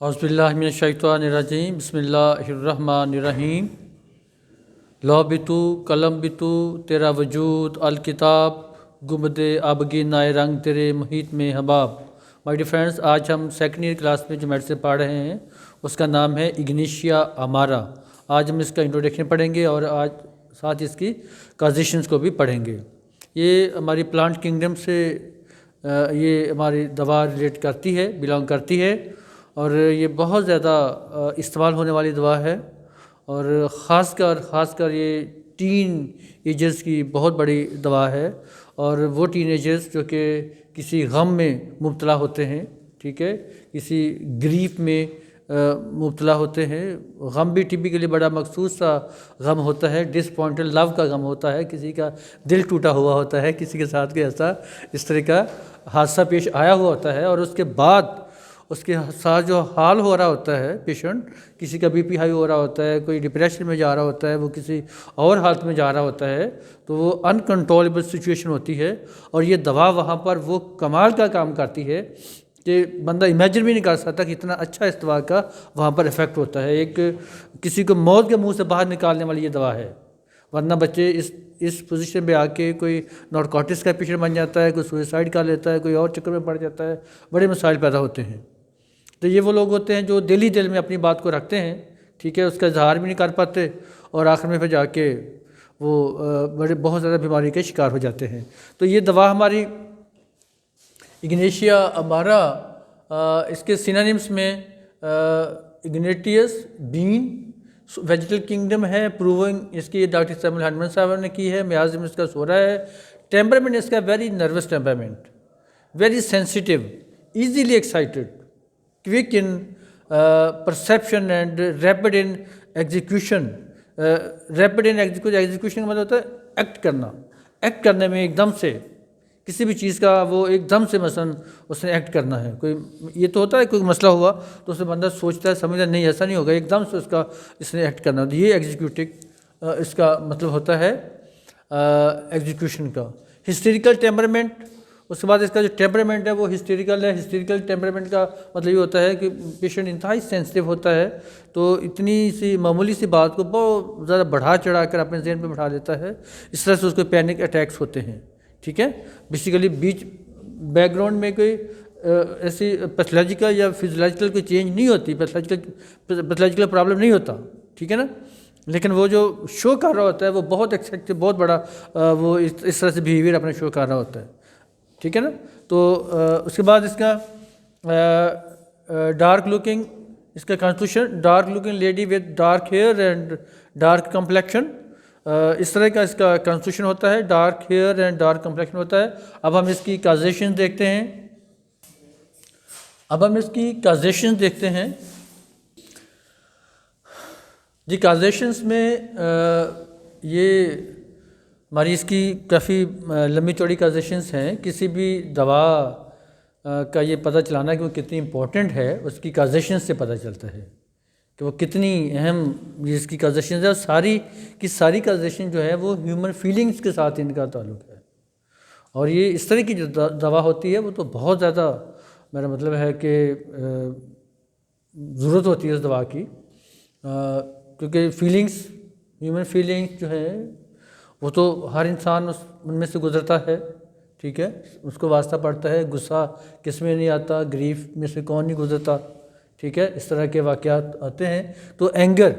اعوذ باللہ من الشیطان الرجیم بسم اللہ الرحمن الرحیم لو بتو قلم بتو تیرا وجود الکتاب گمد آبگی نائے رنگ تیرے محیط میں حباب۔ مائی ڈیئر فرینڈس، آج ہم سیکنڈ ایئر کلاس میں جو میڈیسن پڑھ رہے ہیں اس کا نام ہے اگنیشیا امارا۔ آج ہم اس کا انٹروڈکشن پڑھیں گے اور آج ساتھ اس کی کازیشنز کو بھی پڑھیں گے۔ یہ ہماری پلانٹ کنگڈم سے یہ ہماری دوا ریلیٹ کرتی ہے، بلانگ کرتی ہے، اور یہ بہت زیادہ استعمال ہونے والی دوا ہے، اور خاص کر یہ ٹین ایجرز کی بہت بڑی دوا ہے، اور وہ ٹین ایجرز جو کہ کسی غم میں مبتلا ہوتے ہیں، ٹھیک ہے، کسی گریف میں مبتلا ہوتے ہیں۔ غم بھی ٹپیکلی بڑا مخصوص سا غم ہوتا ہے، ڈس پوائنٹڈ لو کا غم ہوتا ہے، کسی کا دل ٹوٹا ہوا ہوتا ہے، کسی کے ساتھ کوئی ایسا اس طرح کا حادثہ پیش آیا ہوا ہوتا ہے، اور اس کے بعد اس کے ساتھ جو حال ہو رہا ہوتا ہے پیشنٹ، کسی کا بی پی ہائی ہو رہا ہوتا ہے، کوئی ڈپریشن میں جا رہا ہوتا ہے، وہ کسی اور حالت میں جا رہا ہوتا ہے، تو وہ انکنٹرولبل سچویشن ہوتی ہے، اور یہ دوا وہاں پر وہ کمال کا کام کرتی ہے کہ بندہ امیجن بھی نہیں کر سکتا کہ اتنا اچھا اس دوا کا وہاں پر افیکٹ ہوتا ہے۔ ایک کسی کو موت کے منہ سے باہر نکالنے والی یہ دوا ہے، ورنہ بچے اس پوزیشن پہ آ کے کوئی نارکوٹکس کا پیشنٹ بن جاتا ہے، کوئی سوئسائڈ کر لیتا ہے، کوئی اور چکر میں پڑ جاتا ہے، بڑے مسائل پیدا ہوتے ہیں۔ تو یہ وہ لوگ ہوتے ہیں جو دل میں اپنی بات کو رکھتے ہیں، ٹھیک ہے، اس کا اظہار بھی نہیں کر پاتے، اور آخر میں پھر جا کے وہ بہت زیادہ بیماری کے شکار ہو جاتے ہیں۔ تو یہ دوا ہماری اگنیشیا امارا، اس کے سینونیمس میں اگنیٹیس بین ویجیٹل کنگڈم ہے، پروونگ اس کی ڈاکٹر سیموئل ہینڈمن صاحب نے کی ہے، میازم اس کا سورا ہے۔ ٹیمپرامنٹ اس کا very nervous temperament, very sensitive, easily excited, quick in perception and rapid in execution. Rapid in execution کا مطلب ہوتا ہے ایکٹ کرنے میں ایک دم سے، کسی بھی چیز کا وہ ایک دم سے مثلاً اس نے ایکٹ کرنا ہے۔ کوئی یہ تو ہوتا ہے کوئی مسئلہ ہوا تو اس میں بندہ سوچتا ہے، سمجھتا ہے نہیں ایسا نہیں ہوگا، ایک دم سے اس نے ایکٹ کرنا، یہ ایگزیکیوٹنگ اس کا مطلب ہوتا ہے ایگزیکیوشن کا۔ ہسٹیریکل ٹیمپرامنٹ، اس کے بعد اس کا جو ٹیمپرامنٹ ہے وہ ہسٹیریکل ہے۔ ہسٹیریکل ٹیمپرامنٹ کا مطلب یہ ہوتا ہے کہ پیشنٹ انتہائی سینسٹیو ہوتا ہے، تو اتنی سی معمولی سی بات کو بہت زیادہ بڑھا چڑھا کر اپنے ذہن پہ بٹھا لیتا ہے، اس طرح سے اس کو پینک اٹیکس ہوتے ہیں، ٹھیک ہے۔ بیسیکلی بیک گراؤنڈ میں کوئی ایسی پیتھولوجیکل یا فزیولوجیکل کوئی چینج نہیں ہوتی، پیتھولوجیکل پرابلم نہیں ہوتا، ٹھیک ہے نا، لیکن وہ جو شو کر رہا ہوتا ہے وہ بہت ایکسیپٹ، بہت بڑا وہ اس طرح سے بیہیویئر اپنے شو کر رہا ہوتا ہے، ٹھیک ہے نا۔ تو اس کے بعد اس کا ڈارک لکنگ، اس کا constitution dark looking lady with dark hair and dark complexion, اس طرح کا اس کا کنسٹیٹیوشن ہوتا ہے، dark hair and dark complexion ہوتا ہے۔ اب ہم اس کی کازیشن دیکھتے ہیں۔ جی کازیشنز میں یہ ہماری اس کی کافی لمبی چوڑی کازیشنز ہیں۔ کسی بھی دوا کا یہ پتہ چلانا کہ وہ کتنی امپورٹنٹ ہے اس کی کازیشنز سے پتہ چلتا ہے کہ وہ کتنی اہم اس کی کازیشنز ہے، اور ساری کازیشن جو ہے وہ ہیومن فیلنگز کے ساتھ ان کا تعلق ہے، اور یہ اس طرح کی جو دوا ہوتی ہے وہ تو بہت زیادہ، میرا مطلب ہے کہ ضرورت ہوتی ہے اس دوا کی، کیونکہ ہیومن فیلنگز جو ہے وہ تو ہر انسان ان میں سے گزرتا ہے، ٹھیک ہے، اس کو واسطہ پڑتا ہے، غصہ کس میں نہیں آتا، گریف میں سے کون نہیں گزرتا، ٹھیک ہے، اس طرح کے واقعات آتے ہیں۔ تو اینگر،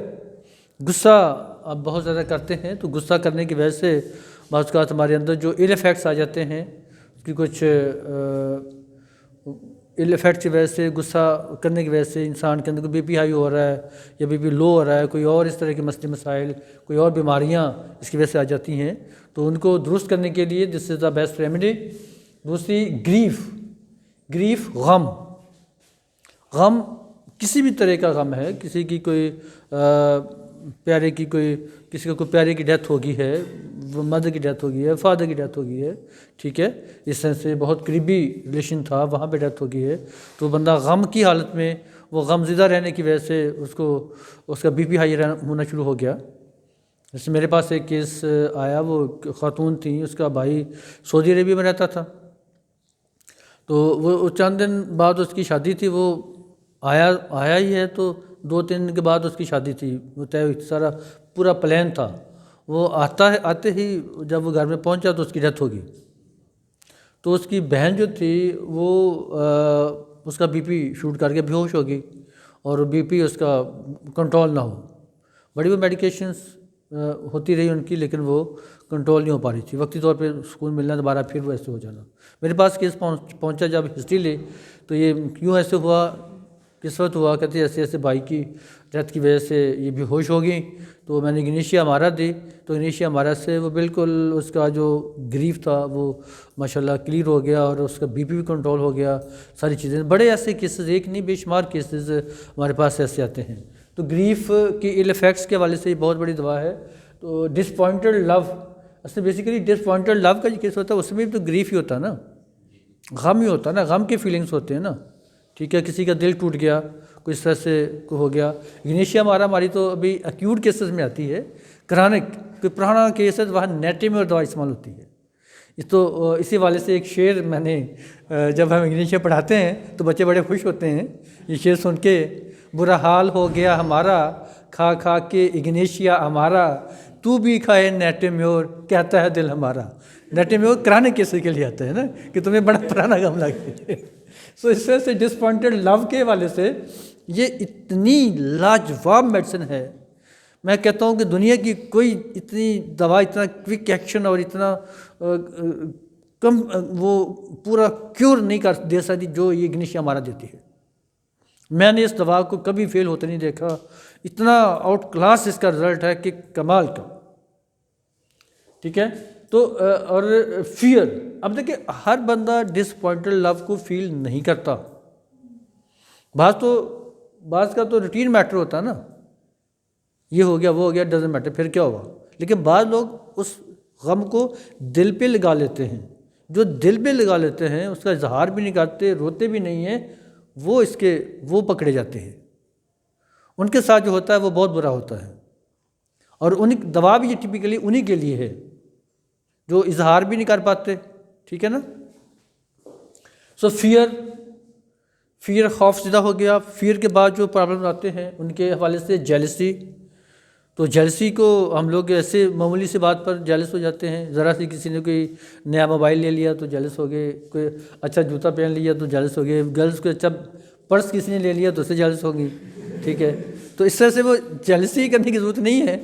غصہ آپ بہت زیادہ کرتے ہیں، تو غصہ کرنے کی وجہ سے بعض اوقات ہمارے اندر جو ایل ایفیکٹس آ جاتے ہیں، اس کی کچھ ایل ایفیکٹس کی وجہ سے، غصہ کرنے کی وجہ سے انسان کے اندر کوئی بی پی ہائی ہو رہا ہے یا بی پی لو ہو رہا ہے، کوئی اور اس طرح کے مسائل، کوئی اور بیماریاں اس کی وجہ سے آ جاتی ہیں، تو ان کو درست کرنے کے لیے دس از دا بیسٹ ریمیڈی۔ دوسری گریف، غم کسی بھی طرح کا غم ہے، کسی کی کوئی کسی کا کوئی پیارے کی ڈیتھ ہوگی ہے، مدر کی ڈیتھ ہوگی ہے، فادر کی ڈیتھ ہوگی ہے، ٹھیک ہے، اس طرح سے بہت قریبی ریلیشن تھا وہاں پہ ڈیتھ ہوگی ہے، تو بندہ غم کی حالت میں، وہ غم زدہ رہنے کی وجہ سے اس کا بی پی ہائی ہونا شروع ہو گیا۔ جیسے میرے پاس ایک کیس آیا، وہ خاتون تھیں، اس کا بھائی سعودی عربیہ میں رہتا تھا، تو وہ چند دن بعد اس کی شادی تھی، وہ آیا ہی ہے تو 2-3 دن کے بعد اس کی شادی تھی، وہ طے ہوئی، سارا پورا پلان تھا۔ وہ آتے ہی جب وہ گھر میں پہنچا تو اس کی ڈیتھ ہو گئی۔ تو اس کی بہن جو تھی وہ اس کا بی پی شوٹ کر کے بے ہوش ہو گئی، اور بی پی اس کا کنٹرول نہ ہو، بڑی وہ میڈیکیشنز ہوتی رہی ان کی، لیکن وہ کنٹرول نہیں ہو پا رہی تھی، وقتی طور پہ سکون ملنا دوبارہ پھر وہ ایسے ہو جانا۔ میرے پاس کیس پہنچا، جب ہسٹری لی تو یہ کیوں ایسے ہوا، کس وقت ہوا، کہتے ایسے ایسے بھائی کی ڈیتھ کی وجہ سے یہ بے ہوش ہو گئی۔ تو میں نے گنیشیا مارا دی، تو گنیشیا مارا سے وہ بالکل اس کا جو گریف تھا وہ ماشاءاللہ کلیئر ہو گیا، اور اس کا بی پی بھی کنٹرول ہو گیا، ساری چیزیں۔ بڑے ایسے کیسز، ایک نہیں بے شمار کیسز ہمارے پاس ایسے آتے ہیں۔ تو گریف کی ایل ایفیکٹس کے حوالے سے یہ بہت بڑی دوا ہے۔ تو ڈسپوائنٹڈ لو، اصل بیسیکلی ڈسپوائنٹڈ لو کا جو کیس ہوتا ہے اس میں بھی تو گریف ہی ہوتا ہے نا، غم ہی ہوتا ہے نا، غم کے فیلنگس ہوتے ہیں نا، ٹھیک ہے، کسی کا دل ٹوٹ گیا، کوئی اس طرح سے ہو گیا۔ گنیشیا ہماری تو ابھی ایکیوٹ کیسز میں آتی ہے، کرانک کوئی پرانا کیس ہے وہاں نیٹم اور دوا استعمال ہوتی ہے۔ تو اسی والے سے ایک شعر میں نے جب ہم انگلش میں پڑھاتے ہیں تو بچے بڑے خوش ہوتے ہیں یہ شعر سن کے، برا حال ہو گیا ہمارا کھا کھا کے اگنیشیا ہمارا، تو بھی کھائے نیٹمیور کہتا ہے دل ہمارا۔ نیٹمیور کرانے کیسے کے لیے آتا ہے نا کہ تمہیں بڑا پرانا غم لگے۔ سو اس طرح سے ڈسپوائنٹڈ لو کے حوالے سے یہ اتنی لاجواب میڈیسن ہے، میں کہتا ہوں کہ دنیا کی کوئی اتنی دوا، اتنا کوئک ایکشن اور اتنا کم وہ پورا کیور نہیں کر دے سکتی جو یہ گنیشیا ہمارا دیتی ہے۔ میں نے اس دوا کو کبھی فیل ہوتے نہیں دیکھا، اتنا آؤٹ کلاس اس کا رزلٹ ہے کہ کمال کا، ٹھیک ہے۔ تو اور فیئر، اب دیکھیں ہر بندہ ڈسپوائنٹڈ لو کو فیل نہیں کرتا، بعض کا تو روٹین میٹر ہوتا ہے نا، یہ ہو گیا وہ ہو گیا، ڈزنٹ میٹر پھر کیا ہوا، لیکن بعض لوگ اس غم کو دل پہ لگا لیتے ہیں، جو دل پہ لگا لیتے ہیں اس کا اظہار بھی نہیں کرتے، روتے بھی نہیں ہیں، وہ پکڑے جاتے ہیں، ان کے ساتھ جو ہوتا ہے وہ بہت برا ہوتا ہے۔ اور دوا بھی یہ ٹپیکلی انہی کے لیے ہے جو اظہار بھی نہیں کر پاتے، ٹھیک ہے نا۔ سو فیئر خوف زدہ ہو گیا۔ فیئر کے بعد جو پرابلم آتے ہیں ان کے حوالے سے جیلسی، تو جیلسی کو ہم لوگ ایسے معمولی سی بات پر جیلس ہو جاتے ہیں، ذرا سی کسی نے کوئی نیا موبائل لے لیا تو جیلس ہو گئے، کوئی اچھا جوتا پہن لیا تو جیلس ہو گئے، گرلس کو اچھا پرس کسی نے لے لیا تو اس سے جیلس ہو گئی، ٹھیک ہے۔ تو اس طرح سے وہ جیلسی کرنے کی ضرورت نہیں ہے،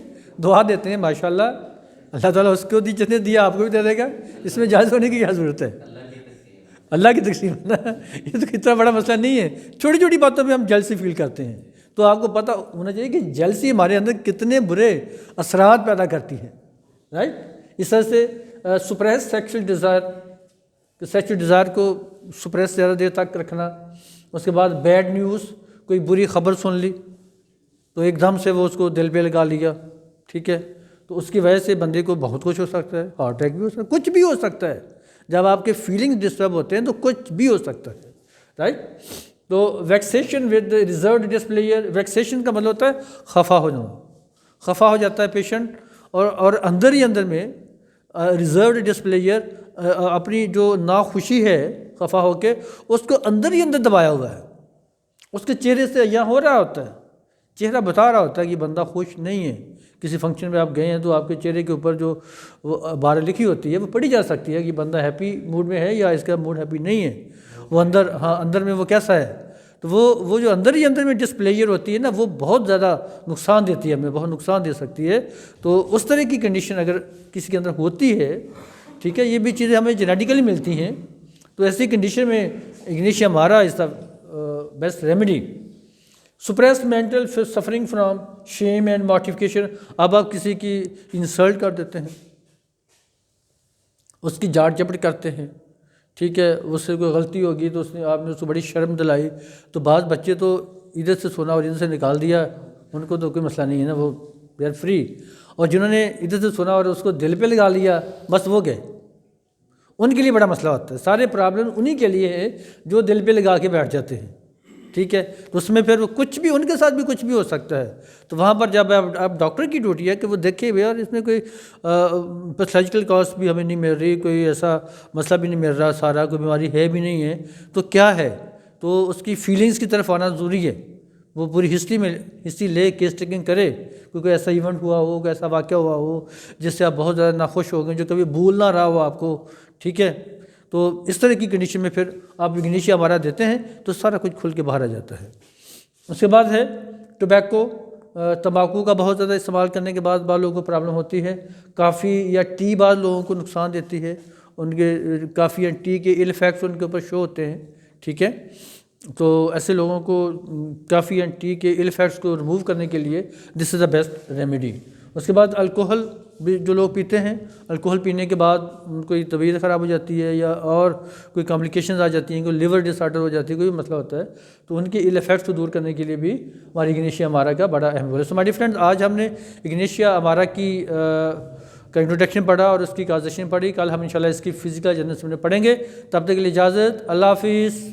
دعا دیتے ہیں ماشاءاللہ اللہ تعالیٰ اس کو جتنے دیا آپ کو بھی دے دے گا، اس میں جیلس ہونے کی کیا ضرورت ہے، اللہ کی تقسیم ہے نا، یہ تو اتنا بڑا مسئلہ نہیں ہے، چھوٹی چھوٹی باتوں پہ ہم جیلسی فیل کرتے ہیں۔ تو آپ کو پتہ ہونا چاہیے کہ جیلسی ہمارے اندر کتنے برے اثرات پیدا کرتی ہے، رائٹ۔ اس طرح سے suppress sexual desire, sexual desire کو سپریس زیادہ دیر تک رکھنا۔ اس کے بعد بیڈ نیوز، کوئی بری خبر سن لی تو ایک دم سے وہ اس کو دل پہ لگا لیا، ٹھیک ہے، تو اس کی وجہ سے بندے کو بہت کچھ ہو سکتا ہے، ہارٹ اٹیک بھی ہو سکتا ہے، کچھ بھی ہو سکتا ہے۔ جب آپ کے فیلنگ ڈسٹرب ہوتے ہیں تو کچھ بھی ہو سکتا ہے، رائٹ۔ تو ویکسیشن ود ریزروڈ ڈسپلیئر، ویکسیشن کا مطلب ہوتا ہے خفا ہو جانا، خفا ہو جاتا ہے پیشنٹ، اور اندر ہی اندر میں ریزروڈ ڈسپلیئر اپنی جو ناخوشی ہے خفا ہو کے اس کو اندر ہی اندر دبایا ہوا ہے، اس کے چہرے سے یہاں ہو رہا ہوتا ہے، چہرہ بتا رہا ہوتا ہے کہ بندہ خوش نہیں ہے۔ کسی فنکشن میں آپ گئے ہیں تو آپ کے چہرے کے اوپر جو بات لکھی ہوتی ہے وہ پڑھی جا سکتی ہے کہ بندہ ہیپی موڈ میں ہے یا اس کا موڈ ہیپی نہیں ہے، وہ اندر میں وہ کیسا ہے۔ تو وہ جو اندر ہی اندر میں ڈسپلیئر ہوتی ہے نا، وہ بہت زیادہ نقصان دیتی ہے، ہمیں بہت نقصان دے سکتی ہے۔ تو اس طرح کی کنڈیشن اگر کسی کے اندر ہوتی ہے، ٹھیک ہے، یہ بھی چیزیں ہمیں جینیٹیکلی ملتی ہیں، تو ایسی کنڈیشن میں اگنیشیا ہمارا is the best remedy. Suppress mental suffering from shame and mortification, اب آپ کسی کی انسلٹ کر دیتے ہیں، اس کی جاڑ جپٹ کرتے ہیں، ٹھیک ہے، اس سے کوئی غلطی ہوگی تو آپ نے اس کو بڑی شرم دلائی، تو بعض بچے تو ادھر سے سونا اور ادھر سے نکال دیا، ان کو تو کوئی مسئلہ نہیں ہے نا، وہ دے آر فری، اور جنہوں نے ادھر سے سونا اور اس کو دل پہ لگا لیا بس وہ گئے، ان کے لیے بڑا مسئلہ ہوتا ہے۔ سارے پرابلم انہی کے لیے ہے جو دل پہ لگا کے بیٹھ جاتے ہیں، ٹھیک ہے، تو اس میں پھر وہ کچھ بھی ان کے ساتھ بھی کچھ بھی ہو سکتا ہے۔ تو وہاں پر جب آپ ڈاکٹر کی ڈیوٹی ہے کہ وہ دیکھے یار اس میں کوئی پیتھولوجیکل کاز بھی ہمیں نہیں مل رہی، کوئی ایسا مسئلہ بھی نہیں مل رہا، سارا کوئی بیماری ہے بھی نہیں ہے، تو کیا ہے، تو اس کی فیلنگز کی طرف آنا ضروری ہے، وہ پوری ہسٹری لے کیس ٹیکنگ کرے، کوئی ایسا ایونٹ ہوا ہو، کوئی ایسا واقعہ ہوا ہو جس سے آپ بہت زیادہ ناخوش ہو گئے، جو کبھی بھول نہ رہا ہو آپ کو، ٹھیک ہے. تو اس طرح کی کنڈیشن میں پھر آپ اگنیشیا امارا دیتے ہیں تو سارا کچھ کھل کے باہر آ جاتا ہے. اس کے بعد ہے ٹوبیکو، تمباکو کا بہت زیادہ استعمال کرنے کے بعد بعض لوگوں کو پرابلم ہوتی ہے. کافی یا ٹی بعض لوگوں کو نقصان دیتی ہے، ان کے کافی یا ٹی کے ایل ایفیکٹس ان کے اوپر شو ہوتے ہیں، ٹھیک ہے. تو ایسے لوگوں کو کافی اینڈ ٹی کے ایل ایفیکٹس کو ریموو کرنے کے لیے دس از دا بیسٹ ریمیڈی. اس کے بعد الکوہل بھی جو لوگ پیتے ہیں، الکوہل پینے کے بعد ان کو طبیعت خراب ہو جاتی ہے یا اور کوئی کمپلیکیشنز آ جاتی ہیں، کوئی لیور ڈس آرڈر ہو جاتی ہے، کوئی مسئلہ ہوتا ہے، تو ان کے ایل ایفیکٹس کو دور کرنے کے لیے بھی ہماری اگنیشیا امارا کا بڑا اہم رول ہے. سو مائی ڈیئر فرینڈز، آج ہم نے اگنیشیا امارا کی کا انٹروڈکشن پڑھا اور اس کی کازیشن پڑھی. کل ہم انشاءاللہ اس کی فزیکل جنرل میں پڑھیں گے. تب تک کے لیے اجازت، اللہ حافظ.